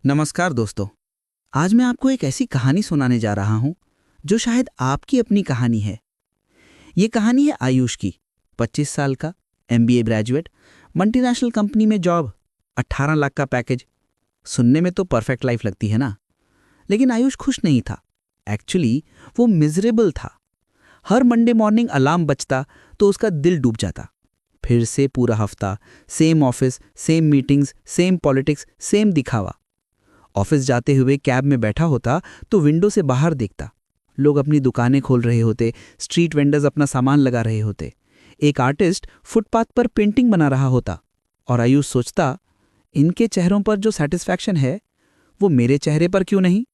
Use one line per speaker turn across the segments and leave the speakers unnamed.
नमस्कार दोस्तों। आज मैं आपको एक ऐसी कहानी सुनाने जा रहा हूं जो शायद आपकी अपनी कहानी है। ये कहानी है आयुष की। 25 साल का एमबीए ग्रेजुएट, मल्टीनेशनल कंपनी में जॉब, 18 लाख का पैकेज। सुनने में तो परफेक्ट लाइफ लगती है ना। लेकिन आयुष खुश नहीं था। एक्चुअली वो मिजरेबल था। हर मंडे मॉर्निंग अलार्म बजता तो उसका दिल डूब जाता। फिर से पूरा हफ्ता same office, same meetings, same politics, same दिखावा। ऑफिस जाते हुए कैब में बैठा होता तो विंडो से बाहर देखता। लोग अपनी दुकानें खोल रहे होते, स्ट्रीट वेंडर्स अपना सामान लगा रहे होते, एक आर्टिस्ट फुटपाथ पर पेंटिंग बना रहा होता। और आयुष सोचता, इनके चेहरों पर जो सेटिस्फैक्शन है वो मेरे चेहरे पर क्यों नहीं।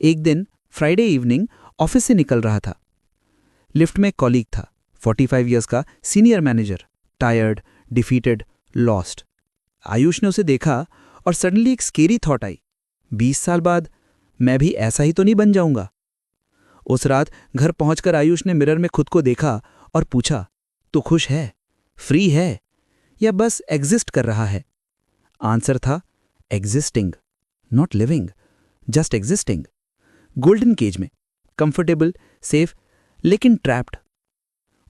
एक दिन फ्राइडे इवनिंग ऑफिस से निकल रहा था। लिफ्ट में कॉलीग था, 45 ईयर्स का senior manager, tired, defeated, lost. Ayush ने उसे देखा और सडनली एक स्केरी थॉट आई, 20 साल बाद मैं भी ऐसा ही तो नहीं बन जाऊंगा। उस रात घर पहुंचकर आयुष ने मिरर में खुद को देखा और पूछा, तू खुश है, फ्री है, या बस एग्जिस्ट कर रहा है? आंसर था existing, not living, just existing. Golden cage में, कंफर्टेबल, सेफ, लेकिन ट्रैप्ड।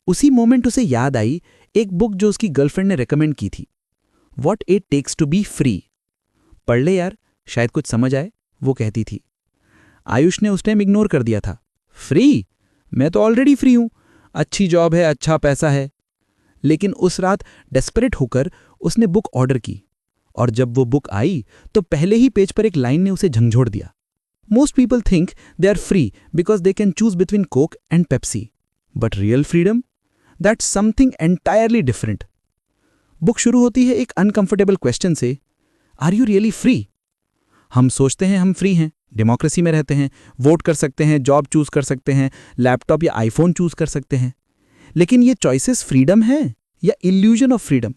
उसी मोमेंट उसे याद आई एक बुक जो उसकी गर्लफ्रेंड ने रेकमेंड की थी, what it takes to be free. पढ़ ले यार, शायद कुछ समझ आए, वो कहती थी। आयुष ने उस टाइम इग्नोर कर दिया था। फ्री? मैं तो ऑलरेडी फ्री हूं, अच्छी जॉब है, अच्छा पैसा है। लेकिन उस रात डेस्परेट होकर उसने बुक ऑर्डर की, और जब वो बुक आई तो पहले ही पेज पर एक लाइन ने उसे झंझोड़ दिया। Most people think they are free because they can choose between Coke and Pepsi, but real freedom, that's something entirely different. Book शुरू होती है एक अनकंफर्टेबल क्वेश्चन से, आर यू रियली फ्री? हम सोचते हैं हम फ्री हैं, डेमोक्रेसी में रहते हैं, वोट कर सकते हैं, जॉब चूज कर सकते हैं, लैपटॉप या आईफोन चूज कर सकते हैं। लेकिन ये चॉइसेस फ्रीडम है या illusion of freedom?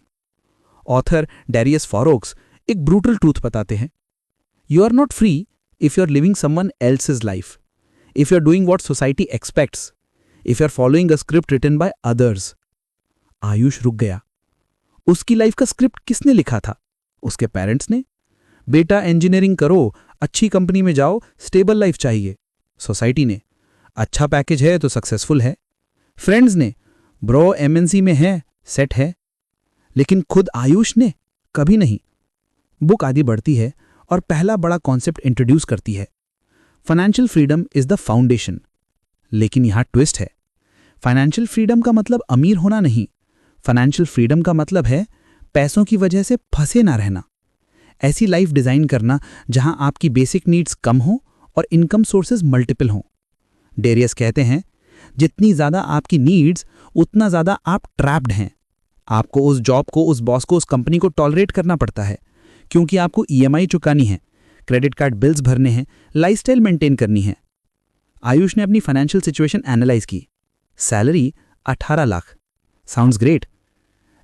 Author Darius Foroux एक ब्रूटल ट्रूथ बताते हैं, you are not free if you are living someone else's life, if you are doing what society expects, if you are following a script written by others. Ayush रुक गया। उसकी life का script किसने लिखा था? उसके पेरेंट्स ने, बेटा इंजीनियरिंग करो, अच्छी कंपनी में जाओ, स्टेबल लाइफ चाहिए। सोसाइटी ने, अच्छा पैकेज है तो सक्सेसफुल है। फ्रेंड्स ने, ब्रो एमएनसी में है, सेट है। लेकिन खुद आयुष ने कभी नहीं। बुक आगे बढ़ती है और पहला बड़ा कॉन्सेप्ट इंट्रोड्यूस करती है, financial freedom is the foundation. लेकिन यहां ट्विस्ट है। फाइनेंशियल फ्रीडम का मतलब अमीर होना नहीं। फाइनेंशियल फ्रीडम का मतलब है पैसों की वजह से फंसे ना रहना। ऐसी लाइफ डिजाइन करना जहां आपकी बेसिक नीड्स कम हो और इनकम सोर्सेज मल्टीपल हों। डेरियस कहते हैं, जितनी ज्यादा आपकी नीड्स उतना ज्यादा आप ट्रैप्ड हैं। आपको उस जॉब को, उस बॉस को, उस कंपनी को टॉलरेट करना पड़ता है क्योंकि आपको ईएमआई चुकानी है, क्रेडिट कार्ड बिल्स भरने हैं, लाइफस्टाइल मेंटेन करनी है। आयुष ने अपनी फाइनेंशियल सिचुएशन एनालाइज की। सैलरी 18 लाख, साउंड्स ग्रेट,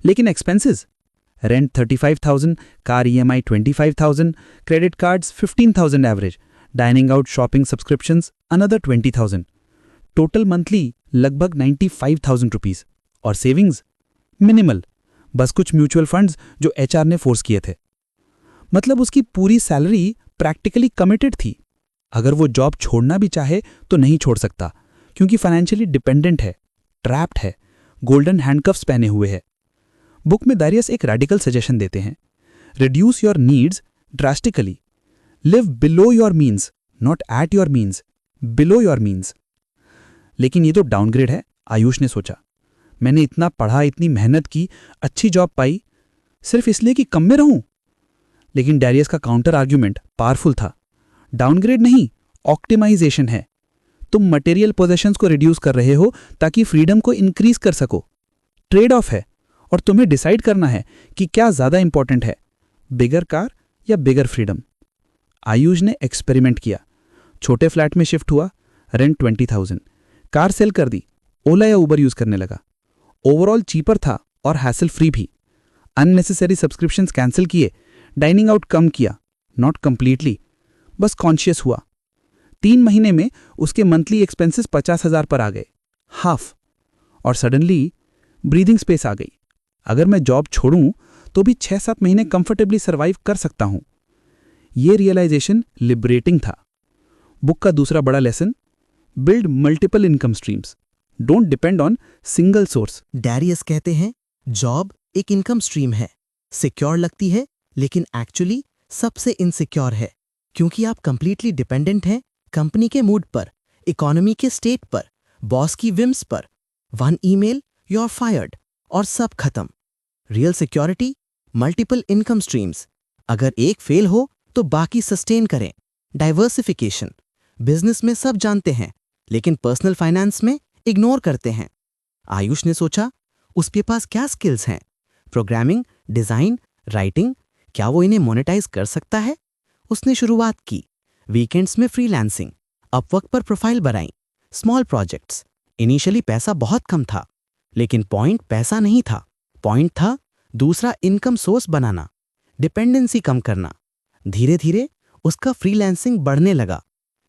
लेकिन expenses, rent 35,000, car EMI 25,000, credit cards 15,000 average, dining out, shopping subscriptions another 20,000, total monthly लगभग 95,000 रुपीज। और सेविंग्स मिनिमल, बस कुछ म्यूचुअल फंड्स जो एचआर ने फोर्स किए थे। मतलब उसकी पूरी सैलरी प्रैक्टिकली कमिटेड थी। अगर वो जॉब छोड़ना भी चाहे तो नहीं छोड़ सकता क्योंकि फाइनेंशियली डिपेंडेंट है, ट्रैप्ड है, गोल्डन हैंडकफ्स पहने हुए है। बुक में दारियस एक रेडिकल सजेशन देते हैं, reduce your needs drastically, live below your means, not at your means, below your means. लेकिन ये तो डाउनग्रेड है, आयुष ने सोचा। मैंने इतना पढ़ा, इतनी मेहनत की, अच्छी जॉब पाई, सिर्फ इसलिए कि कम में रहूं? लेकिन डैरियस का काउंटर आर्ग्यूमेंट पावरफुल था। डाउनग्रेड नहीं, ऑप्टिमाइजेशन है। तुम मटेरियल पोजेशंस को रिड्यूस कर रहे हो ताकि फ्रीडम को इंक्रीज कर सको। ट्रेड ऑफ है और तुम्हें डिसाइड करना है कि क्या ज्यादा इंपॉर्टेंट है, बिगर कार या बिगर फ्रीडम। आयुष ने एक्सपेरिमेंट किया। छोटे फ्लैट में शिफ्ट हुआ, रेंट 20,000, कार सेल कर दी, ओला या उबर यूज करने लगा। ओवरऑल चीपर था और हैसल फ्री भी। अननेसेसरी सब्सक्रिप्शंस कैंसिल किए, डाइनिंग आउट कम किया, नॉट कंप्लीटली, बस कॉन्शियस हुआ। 3 महीने में उसके मंथली एक्सपेंसेस 50,000 पर आ गए, हाफ। और सडनली ब्रीदिंग स्पेस आ गई। अगर मैं जॉब छोड़ूं तो भी 6-7 महीने कंफर्टेबली सर्वाइव कर सकता हूं। ये रियलाइजेशन लिबरेटिंग था। बुक का दूसरा बड़ा lesson, build multiple income streams, don't depend on single source.
Darius कहते हैं जॉब एक इनकम स्ट्रीम है, सिक्योर लगती है लेकिन एक्चुअली सबसे इनसिक्योर है, क्योंकि आप कंप्लीटली डिपेंडेंट हैं कंपनी के मूड पर, इकोनॉमी के स्टेट पर, बॉस की विम्स पर। One email, you are fired और सब खत्म। Real security, multiple income streams. अगर एक फेल हो तो बाकी सस्टेन करें। डाइवर्सिफिकेशन, बिजनेस में सब जानते हैं लेकिन पर्सनल फाइनेंस में इग्नोर करते हैं। आयुष ने सोचा उसके पास क्या स्किल्स हैं, प्रोग्रामिंग, डिजाइन, राइटिंग, क्या वो इन्हें मोनेटाइज कर सकता है? उसने शुरुआत की, वीकेंड्स में फ्रीलांसिंग, अपवर्क पर प्रोफाइल बनाई, स्मॉल प्रोजेक्ट्स। इनिशियली पैसा बहुत कम था, लेकिन पॉइंट पैसा नहीं था, पॉइंट था दूसरा इनकम सोर्स बनाना, डिपेंडेंसी कम करना। धीरे धीरे उसका फ्रीलांसिंग बढ़ने लगा।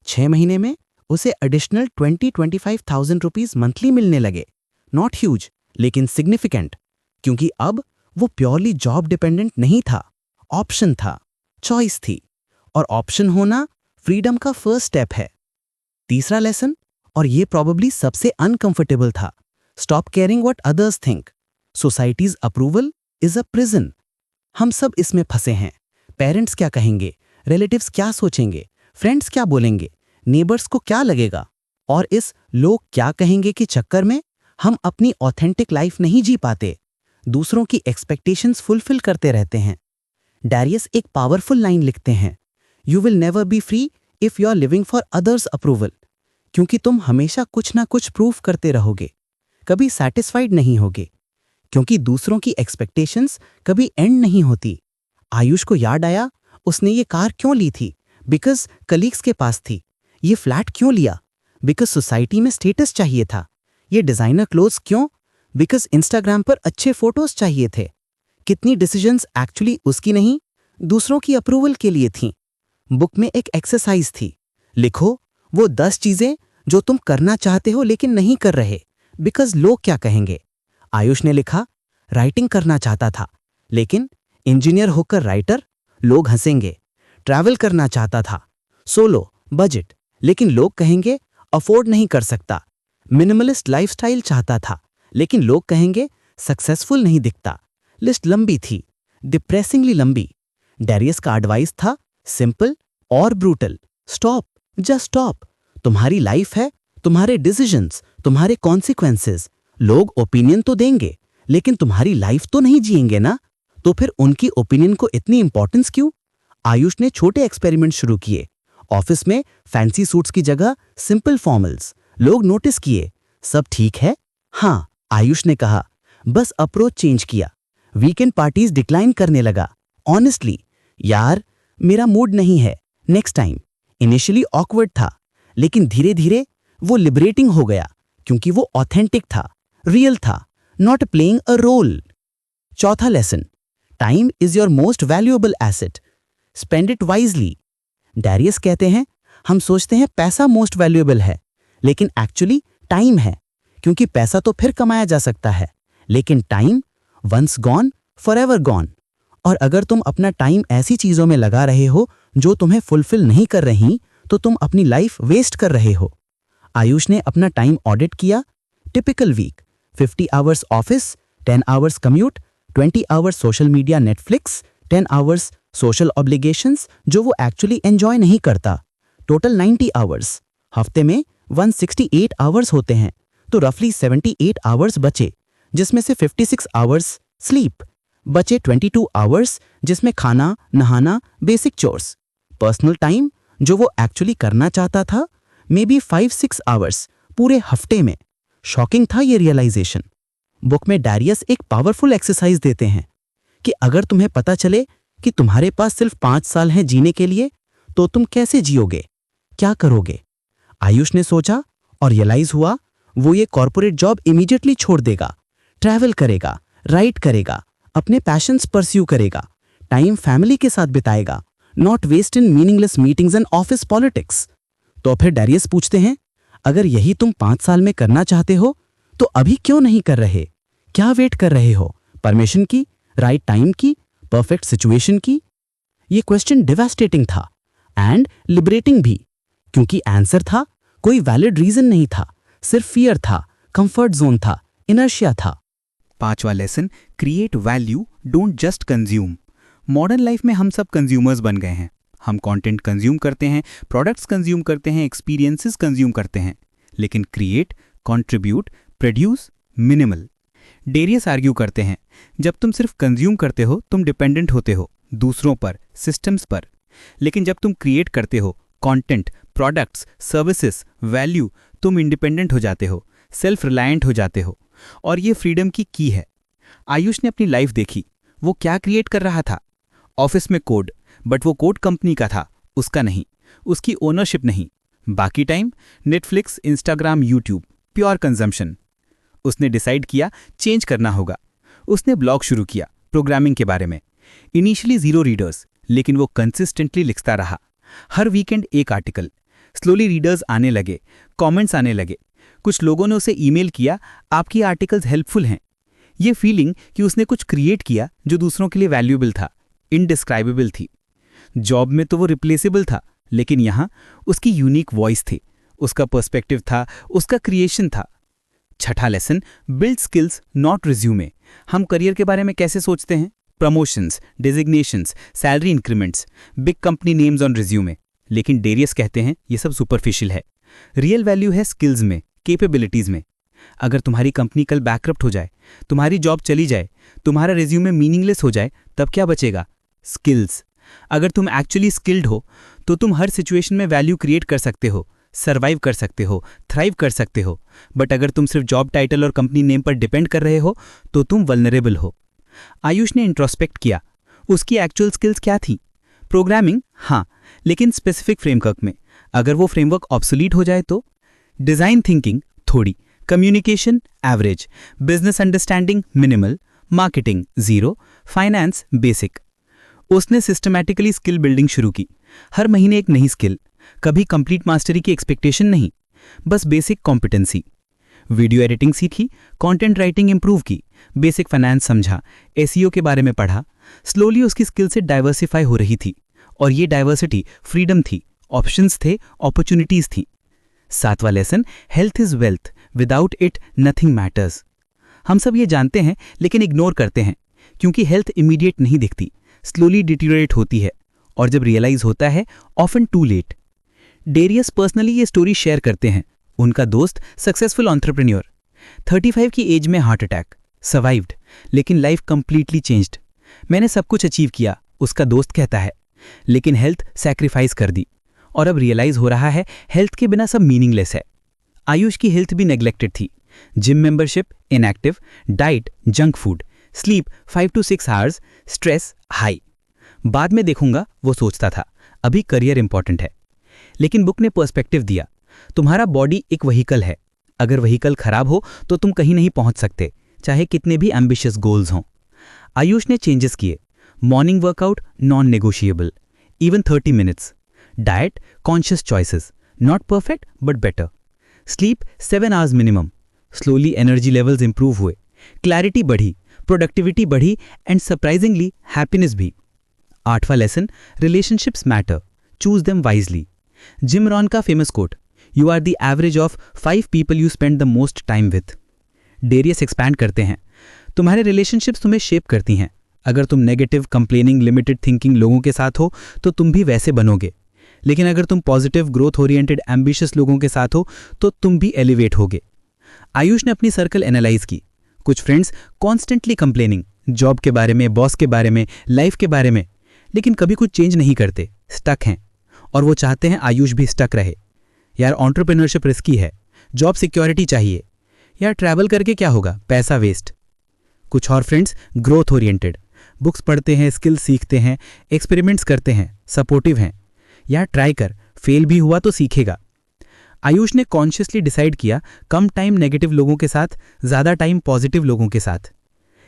6 महीने में उसे एडिशनल 20-25,000 रुपीज मंथली मिलने लगे। नॉट ह्यूज लेकिन सिग्निफिकेंट, क्योंकि अब वो प्योरली जॉब डिपेंडेंट नहीं था, ऑप्शन था, चॉइस थी, और ऑप्शन होना फ्रीडम का फर्स्ट स्टेप है। तीसरा लेसन, और ये प्रॉबेबली सबसे अनकंफर्टेबल था, stop caring what others think. Societies approval is a prison. हम सब इसमें फंसे हैं। पेरेंट्स क्या कहेंगे, रिलेटिव्स क्या सोचेंगे, फ्रेंड्स क्या बोलेंगे, नेबर्स को क्या लगेगा, और इस लोग क्या कहेंगे के चक्कर में हम अपनी ऑथेंटिक लाइफ नहीं जी पाते, दूसरों की एक्सपेक्टेशंस फुलफिल करते रहते हैं। डैरियस एक पावरफुल लाइन लिखते हैं, you will never be free if you are living for others approval. क्योंकि तुम हमेशा कुछ ना कुछ प्रूव करते रहोगे, कभी सैटिस्फाइड नहीं होगे, क्योंकि दूसरों की एक्सपेक्टेशंस कभी एंड नहीं होती। आयुष को याद आया उसने ये कार क्यों ली थी, बिकॉज कलीग्स के पास थी। ये फ्लैट क्यों लिया, बिकॉज सोसाइटी में स्टेटस चाहिए था। ये डिजाइनर क्लोथ्स क्यों, बिकॉज इंस्टाग्राम पर अच्छे फोटोज चाहिए थे। कितनी डिसीजंस एक्चुअली उसकी नहीं, दूसरों की अप्रूवल के लिए थीं। बुक में एक एक्सरसाइज थी, लिखो वो 10 चीजें जो तुम करना चाहते हो लेकिन नहीं कर रहे, बिकॉज लोग क्या कहेंगे। आयुष ने लिखा, राइटिंग करना चाहता था लेकिन इंजीनियर होकर राइटर, लोग हंसेंगे। ट्रैवल करना चाहता था, सोलो, बजट, लेकिन लोग कहेंगे अफोर्ड नहीं कर सकता। मिनिमलिस्ट लाइफस्टाइल चाहता था लेकिन लोग कहेंगे सक्सेसफुल नहीं दिखता। लिस्ट लंबी थी, डिप्रेसिंगली लंबी। डैरियस का एडवाइस था सिंपल और ब्रूटल, स्टॉप, जस्ट स्टॉप। तुम्हारी लाइफ है, तुम्हारे डिसीजंस, तुम्हारे कॉन्सिक्वेंसेस। लोग ओपिनियन तो देंगे लेकिन तुम्हारी लाइफ तो नहीं जिएंगे ना, तो फिर उनकी ओपिनियन को इतनी इंपॉर्टेंस क्यों? आयुष ने छोटे एक्सपेरिमेंट शुरू किए। ऑफिस में फैंसी सूट्स की जगह सिंपल फॉर्मल्स। लोग नोटिस किए, सब ठीक है? हाँ, आयुष ने कहा, बस अप्रोच चेंज किया। वीकेंड पार्टीज डिक्लाइन करने लगा। ऑनेस्टली, यार मेरा मूड नहीं है, नेक्स्ट टाइम। इनिशियली ऑकवर्ड था लेकिन धीरे धीरे वो लिबरेटिंग हो गया, क्योंकि वो ऑथेंटिक था, रियल था, नॉट प्लेइंग अ रोल। चौथा lesson, time is your most valuable asset, spend it wisely. Darius कहते हैं हम सोचते हैं पैसा मोस्ट वैल्यूएबल है, लेकिन एक्चुअली टाइम है, क्योंकि पैसा तो फिर कमाया जा सकता है, लेकिन time once gone forever gone. और अगर तुम अपना टाइम ऐसी चीजों में लगा रहे हो जो तुम्हें फुलफिल नहीं कर रही, तो तुम अपनी लाइफ वेस्ट कर रहे हो। आयुष ने अपना टाइम ऑडिट किया। Typical week, 50 hours office, 10 hours commute, 20 hours social media Netflix, 10 hours social obligations जो वो एक्चुअली एंजॉय नहीं करता, टोटल 90 आवर्स। हफ्ते में 168 आवर्स होते हैं, तो रफली 78 आवर्स बचे, जिसमें से 56 आवर्स स्लीप, बचे 22 आवर्स जिसमें खाना, नहाना, बेसिक चोर्स। पर्सनल टाइम जो वो एक्चुअली करना चाहता था, मे बी 5-6 आवर्स पूरे हफ्ते में। शॉकिंग था ये रियलाइजेशन। बुक में डैरियस एक पावरफुल एक्सरसाइज देते हैं कि अगर तुम्हें पता चले कि तुम्हारे पास सिर्फ 5 साल हैं जीने के लिए, तो तुम कैसे जियोगे, क्या करोगे? आयुष ने सोचा और रियलाइज हुआ वो ये कॉर्पोरेट जॉब इमीडिएटली छोड़ देगा, ट्रैवल करेगा, राइट करेगा, अपने पैशंस परस्यू करेगा, टाइम फैमिली के साथ बिताएगा, not waste in meaningless meetings and office politics. तो फिर डैरियस पूछते हैं, अगर यही तुम 5 साल में करना चाहते हो, तो अभी क्यों नहीं कर रहे? क्या वेट कर रहे हो? परमिशन की, राइट टाइम की, परफेक्ट सिचुएशन की?
ये क्वेश्चन डिवास्टेटिंग था एंड लिबरेटिंग भी, क्योंकि आंसर था, कोई वैलिड रीजन नहीं था, सिर्फ फियर था, कंफर्ट जोन था, इनर्शिया था।
5वां lesson, create value, don't just consume. Modern life में हम सब कंज्यूमर्स बन गए हैं। हम कंटेंट कंज्यूम करते हैं, प्रोडक्ट्स कंज्यूम करते हैं, एक्सपीरियंसेस कंज्यूम करते हैं, लेकिन create, contribute, produce, minimal. Darius argue करते हैं, जब तुम सिर्फ कंज्यूम करते हो तुम डिपेंडेंट होते हो दूसरों पर, सिस्टम्स पर, लेकिन जब तुम क्रिएट करते हो कंटेंट, प्रोडक्ट्स, सर्विसेज, वैल्यू, तुम इंडिपेंडेंट हो जाते हो, सेल्फ रिलायंट हो जाते हो। और ये फ्रीडम की है। आयुष ने अपनी लाइफ देखी, वो क्या क्रिएट कर रहा था? ऑफिस में कोड, बट वो कोड कंपनी का था, उसका नहीं, उसकी ओनरशिप नहीं। बाकी time Netflix, Instagram, YouTube, pure consumption. उसने डिसाइड किया चेंज करना होगा। उसने ब्लॉग शुरू किया प्रोग्रामिंग के बारे में। इनिशियली 0 रीडर्स, लेकिन वो कंसिस्टेंटली लिखता रहा। हर वीकेंड एक आर्टिकल। स्लोली रीडर्स आने लगे, कमेंट्स आने लगे। कुछ लोगों ने उसे ईमेल किया, आपकी आर्टिकल्स हेल्पफुल हैं। ये फीलिंग कि उसने कुछ क्रिएट किया जो दूसरों के लिए वैल्यूएबल था, इनडिस्क्राइबेबल थी। जॉब में तो वो रिप्लेसेबल था, लेकिन यहाँ उसकी यूनिक वॉइस थी, उसका पर्सपेक्टिव था, उसका क्रिएशन था। 6ठा lesson, build skills not resume. हम करियर के बारे में कैसे सोचते हैं? Promotions, designations, salary increments, big company names on resume. लेकिन डेरियस कहते हैं ये सब सुपरफिशियल है। रियल वैल्यू है स्किल्स में, कैपेबिलिटीज में। अगर तुम्हारी कंपनी कल बैकरप्ट हो जाए, तुम्हारी जॉब चली जाए, तुम्हारा रिज्यूमे मीनिंगलेस हो जाए, तब क्या बचेगा? स्किल्स। अगर तुम एक्चुअली स्किल्ड हो तो तुम हर सिचुएशन में वैल्यू क्रिएट कर सकते हो, सर्वाइव कर सकते हो, थ्राइव कर सकते हो। बट अगर तुम सिर्फ जॉब टाइटल और कंपनी नेम पर डिपेंड कर रहे हो तो तुम वल्नरेबल हो। आयुष ने इंट्रोस्पेक्ट किया, उसकी एक्चुअल स्किल्स क्या थी? प्रोग्रामिंग, हाँ, लेकिन स्पेसिफिक फ्रेमवर्क में। अगर वो फ्रेमवर्क ऑब्सोलीट हो जाए तो? डिजाइन थिंकिंग थोड़ी, communication average, business understanding minimal, marketing 0, finance basic. उसने सिस्टमैटिकली स्किल बिल्डिंग शुरू की। हर महीने एक नई स्किल, कभी कंप्लीट मास्टरी की एक्सपेक्टेशन नहीं, बस बेसिक कॉम्पिटेंसी। वीडियो एडिटिंग सीखी, कंटेंट राइटिंग इंप्रूव की, बेसिक फाइनेंस समझा, एसईओ के बारे में पढ़ा। स्लोली उसकी स्किल से डाइवर्सिफाई हो रही थी, और ये डाइवर्सिटी फ्रीडम थी, ऑप्शंस थे, अपॉर्चुनिटीज थी। 7वां lesson, health is wealth, without it nothing matters. हम सब ये जानते हैं लेकिन इग्नोर करते हैं, क्योंकि हेल्थ इमीडिएट नहीं दिखती, स्लोली डिटीरियोरेट होती है, और जब रियलाइज होता है often too late. Darius personally ये स्टोरी शेयर करते हैं। उनका दोस्त सक्सेसफुल एंटरप्रेन्योर, 35 की एज में हार्ट अटैक, सर्वाइव्ड, लेकिन लाइफ कंप्लीटली चेंज्ड। मैंने सब कुछ अचीव किया, उसका दोस्त कहता है, लेकिन हेल्थ सैक्रिफाइस कर दी। और अब रियलाइज हो रहा है हेल्थ के बिना सब मीनिंगलेस है। आयुष की हेल्थ भी नेग्लेक्टेड थी। Gym membership inactive, diet junk food, sleep 5 to 6 hours, stress high. बाद में देखूंगा वो सोचता था, अभी करियर इंपॉर्टेंट है। लेकिन बुक ने पर्सपेक्टिव दिया, तुम्हारा बॉडी एक व्हीकल है, अगर व्हीकल खराब हो तो तुम कहीं नहीं पहुंच सकते, चाहे कितने भी एम्बिशियस गोल्स हों। आयुष ने चेंजेस किए, morning workout non negotiable, even 30 minutes, diet conscious choices, not perfect but better, sleep 7 hours minimum. Slowly energy levels improve हुए, क्लैरिटी बढ़ी, प्रोडक्टिविटी बढ़ी, एंड सरप्राइजिंगली हैप्पीनेस भी। 8वां lesson, relationships matter, choose them wisely. Jim Rohn का famous quote, you are the average of 5 people you spend the most time with. Darius expand करते हैं, तुम्हारे relationships तुम्हें शेप करती हैं। अगर तुम नेगेटिव, कंप्लेनिंग, लिमिटेड थिंकिंग लोगों के साथ हो तो तुम भी वैसे बनोगे, लेकिन अगर तुम पॉजिटिव, ग्रोथ ओरिएंटेड, एम्बिशियस लोगों के साथ हो तो तुम भी एलिवेट होगे। आयुष ने अपनी सर्कल एनालाइज की। कुछ फ्रेंड्स कॉन्स्टेंटली कंप्लेनिंग, जॉब के बारे में, बॉस के बारे में, लाइफ के बारे में, लेकिन कभी कुछ चेंज नहीं करते, स्टक हैं। और वो चाहते हैं आयुष भी स्टक रहे। यार एंटरप्रेन्योरशिप रिस्की है, जॉब सिक्योरिटी चाहिए। यार ट्रैवल करके क्या होगा, पैसा वेस्ट। कुछ और फ्रेंड्स ग्रोथ ओरिएंटेड, बुक्स पढ़ते हैं, स्किल्स सीखते हैं, एक्सपेरिमेंट्स करते हैं, सपोर्टिव हैं। यार ट्राई कर, फेल भी हुआ तो सीखेगा। आयुष ने कॉन्शियसली डिसाइड किया, कम टाइम नेगेटिव लोगों के साथ, ज़्यादा टाइम पॉजिटिव लोगों के साथ।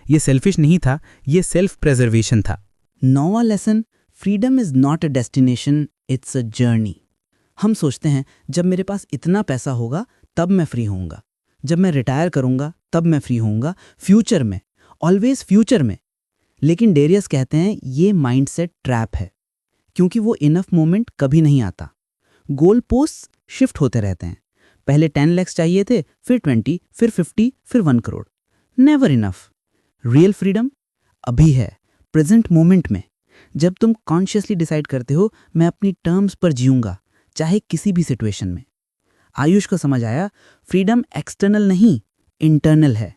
ये सेल्फिश नहीं था, ये सेल्फ प्रेजर्वेशन था।
9वां lesson, freedom is not a destination, it's a journey. हम सोचते हैं जब मेरे पास इतना पैसा होगा तब मैं फ्री होऊंगा, जब मैं रिटायर करूंगा तब मैं फ्री होऊंगा, फ्यूचर में, ऑलवेज फ्यूचर में। लेकिन डेरियस कहते हैं ये माइंडसेट ट्रैप है। क्योंकि वो इनफ मोमेंट कभी नहीं आता। गोल पोस्ट शिफ्ट होते रहते हैं। पहले 10 लाख चाहिए थे, फिर 20, फिर 50, फिर 1 crore. Never enough. Real freedom अभी है, प्रेजेंट मोमेंट में। जब तुम कॉन्शियसली डिसाइड करते हो मैं अपनी टर्म्स पर जीऊंगा, चाहे किसी भी सिचुएशन में। आयुष को समझ आया, फ्रीडम एक्सटर्नल नहीं, इंटरनल है।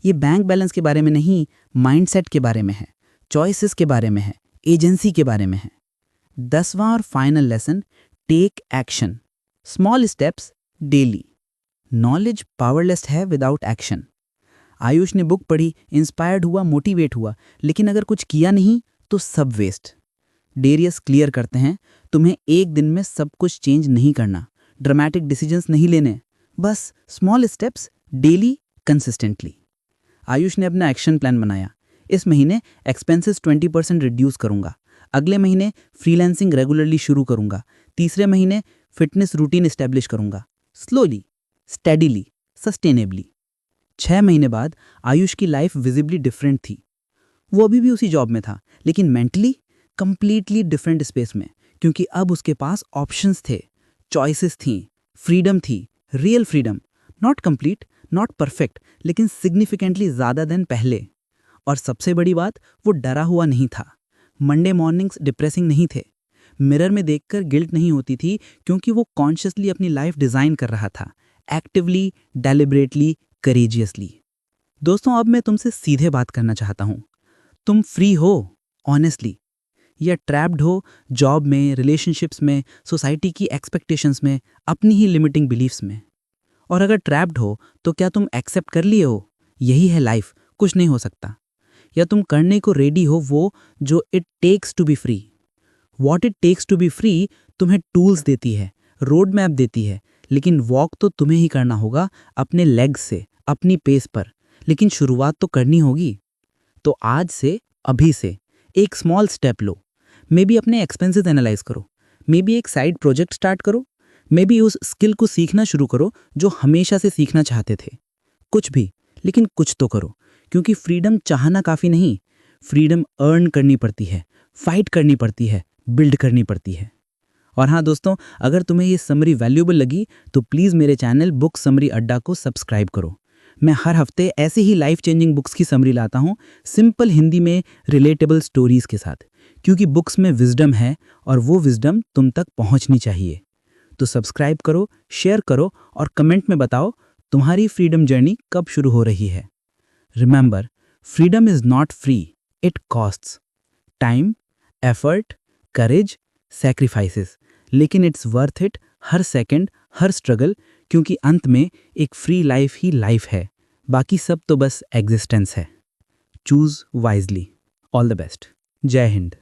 ये बैंक बैलेंस के बारे में नहीं, माइंडसेट के बारे में है, चॉइसेस के बारे में है, एजेंसी के बारे में है। 10वां और final lesson, take action. Small steps daily. Knowledge powerless है विदाउट एक्शन। आयुष ने बुक पढ़ी, इंस्पायर्ड हुआ, मोटिवेट हुआ, लेकिन अगर कुछ किया नहीं तो सब वेस्ट। डेरियस क्लियर करते हैं, तुम्हें एक दिन में सब कुछ चेंज नहीं करना, ड्रामेटिक डिसीजंस नहीं लेने, बस small steps daily consistently. Ayush ने अपना एक्शन प्लान बनाया। इस महीने एक्सपेंसेस 20% रिड्यूस करूंगा, अगले महीने फ्रीलांसिंग रेगुलरली शुरू करूंगा, तीसरे महीने फिटनेस रूटीन इस्टेब्लिश करूंगा, स्लोली, स्टेडीली, सस्टेनेबली। 6 महीने बाद आयुष की लाइफ विजिबली डिफरेंट थी। वो अभी भी उसी जॉब में था, लेकिन मेंटली कंप्लीटली डिफरेंट स्पेस में, क्योंकि अब उसके पास ऑप्शंस थे, चॉइसेस थीं, फ्रीडम थी, real freedom. Not complete, not perfect, लेकिन सिग्निफिकेंटली ज़्यादा देन पहले। और सबसे बड़ी बात, वो डरा हुआ नहीं था। मंडे मॉर्निंग्स डिप्रेसिंग नहीं थे। मिरर में देखकर गिल्ट नहीं होती थी, क्योंकि वो कॉन्शियसली अपनी लाइफ डिज़ाइन कर रहा था, एक्टिवली, डेलिब्रेटली, करेजियसली। दोस्तों, अब मैं तुमसे सीधे बात करना चाहता हूँ। तुम फ्री हो ऑनेस्टली, या ट्रैप्ड हो जॉब में, रिलेशनशिप्स में, सोसाइटी की एक्सपेक्टेशंस में, अपनी ही लिमिटिंग बिलीफ्स में? और अगर ट्रैप्ड हो तो क्या तुम एक्सेप्ट कर लिए हो यही है लाइफ, कुछ नहीं हो सकता? या तुम करने को रेडी हो वो जो it takes to be free? What it takes to be free तुम्हें टूल्स देती है, रोड मैप देती है, लेकिन वॉक तो तुम्हें ही करना होगा, अपने लेग्स से, अपनी पेस पर। लेकिन शुरुआत तो करनी होगी। तो आज से, अभी से एक small step low. May be अपने एक्सपेंसेस एनालाइज करो, मे बी एक साइड प्रोजेक्ट स्टार्ट करो, मे बी उस स्किल को सीखना शुरू करो जो हमेशा से सीखना चाहते थे। कुछ भी, लेकिन कुछ तो करो, क्योंकि फ्रीडम चाहना काफ़ी नहीं, फ्रीडम अर्न करनी पड़ती है, फाइट करनी पड़ती है, बिल्ड करनी पड़ती है। और हाँ दोस्तों, अगर तुम्हें ये समरी वैल्यूएबल लगी तो प्लीज़ मेरे चैनल बुक समरी अड्डा को सब्सक्राइब करो। मैं हर हफ्ते ऐसे ही लाइफ चेंजिंग बुक्स की समरी लाता हूँ, सिंपल हिंदी में, रिलेटेबल स्टोरीज के साथ, क्योंकि बुक्स में विजडम है और वो विजडम तुम तक पहुँचनी चाहिए। तो सब्सक्राइब करो, शेयर करो और कमेंट में बताओ तुम्हारी फ्रीडम जर्नी कब शुरू हो रही है। Remember, freedom is not free, it costs time, effort, courage, sacrifices, लेकिन इट्स वर्थ इट हर सेकंड, हर स्ट्रगल, क्योंकि अंत में एक फ्री लाइफ ही लाइफ है, बाकी सब तो बस एग्जिस्टेंस है। Choose wisely. All the best. जय हिंद।